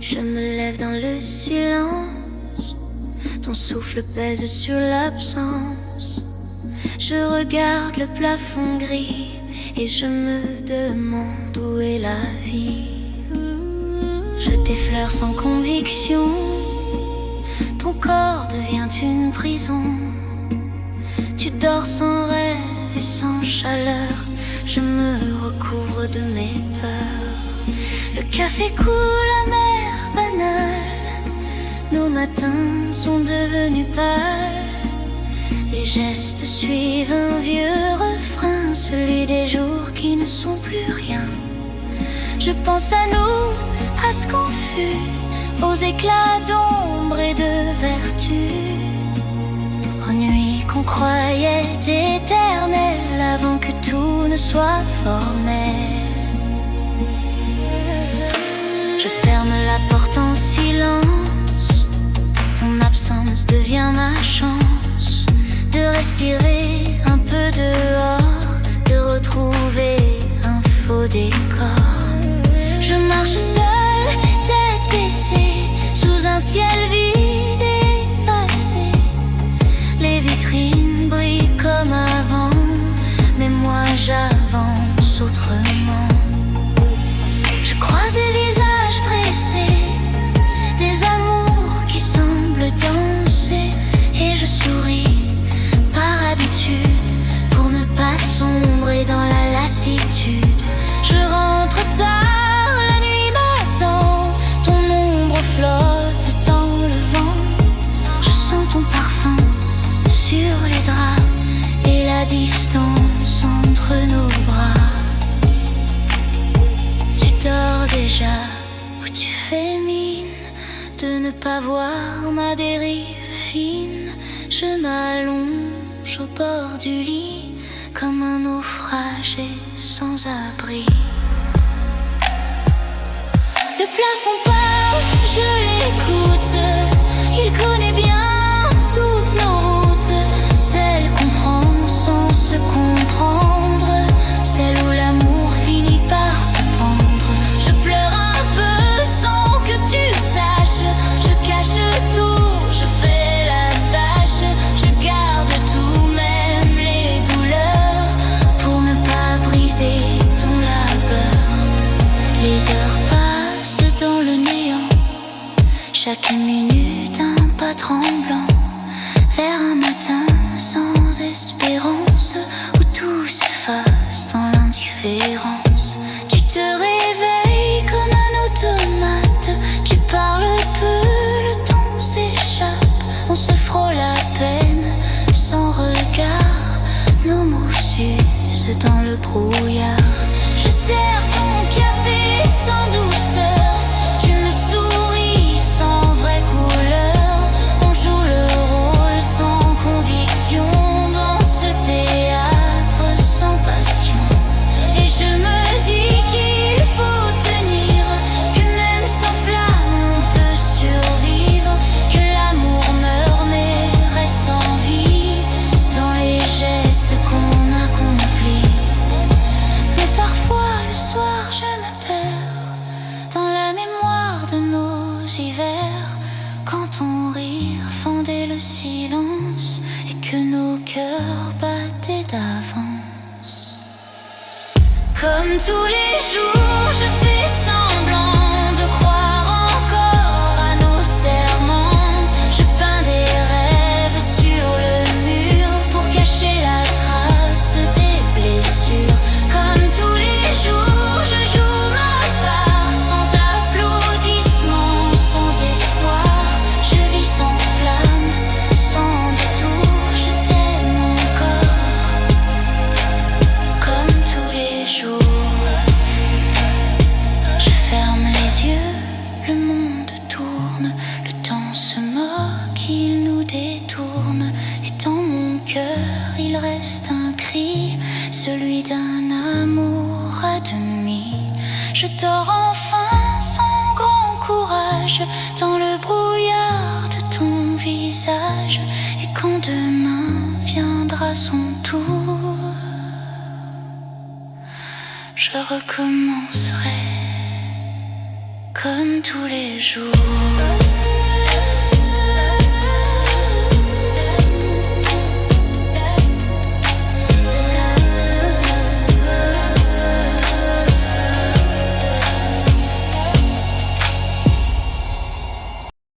Je me lève dans le silence, ton souffle pèse sur l'absence. Je regarde le plafond gris et je me demande où est la vie. Je t'effleure sans conviction, ton corps devient une prison. Tu dors sans rêve et sans chaleur, je me recouvre de mes peurs. Le café coule amer, banal, nos matins sont devenus pâles. Les gestes suivent un vieux refrain, celui des jours qui ne sont plus rien. Je pense à nous, à ce qu'on fut, aux éclats d'ombre et de vertu, aux nuits qu'on croyait éternelles avant que tout ne soit formel. Je ferme la porte en silence, ton absence devient ma chance de respirer un peu dehors, de retrouver un faux décor. Je marche seule, tête baissée, sous un ciel vide et effacé. Les vitrines brillent comme avant, mais moi j'avance autrement. Je croise des visages pressés, des amours qui semblent danser, et je souris par habitude pour ne pas sombrer dans la lassitude. Je rentre tard, la nuit m'attend, ton ombre flotte dans le vent. Je sens ton parfum sur les draps et la distance entre nos bras. Tu dors déjà ou tu fais mine de ne pas voir ma dérive fine. Je m'allonge au bord du lit comme un naufragé sans abri. Le plafond parle, je l'écoute, il connaît bien toutes nos routes, celles qu'on prend sans se comprendre, celles où l'amour finit par se pendre. Je pleure un peu sans que tu saches, je cache tout, je fais la tâche, je garde tout, même les douleurs, pour ne pas briser ton labeur. Les heures passent dans le néant, chaque minute un pas tremblant, vers un matin sans espérance, où tout s'efface dans l'indifférence. Tu te réveilles comme un automate, tu parles peu, le temps s'échappe, on se frôle à peine, sans regard, nos mots s'usent dans le brouillard. Je sers ton café sans douceur, tu me souris sans vraie couleur. On joue le rôle sans conviction dans ce théâtre sans passion. Et je me dis qu'il faut tenir, que même sans flamme on peut survivre, que l'amour meurt mais reste en vie dans les gestes qu'on accomplit. Mais parfois le soir je me perds dans la mémoire de nos hivers, quand ton rire fendait le silence et que nos cœurs battaient d'avance. Comme tous les jours je fais semblant de croire encore à nos serments. Je peins des rêves sur le mur pour cacher la trace des blessures. Comme tous les jours je joue ma part, sans applaudissements, sans espoir. Je vis sans flamme, sans détour, je t'aime encore, comme tous les jours. Je ferme les yeux, le monde tourne, le temps se moque, il nous détourne. Et dans mon cœur il reste un cri, celui d'un amour à demi. Je dors enfin sans grand courage, dans le brouillard de ton visage. Et quand demain viendra son tour, je recommencerai comme tous les jours.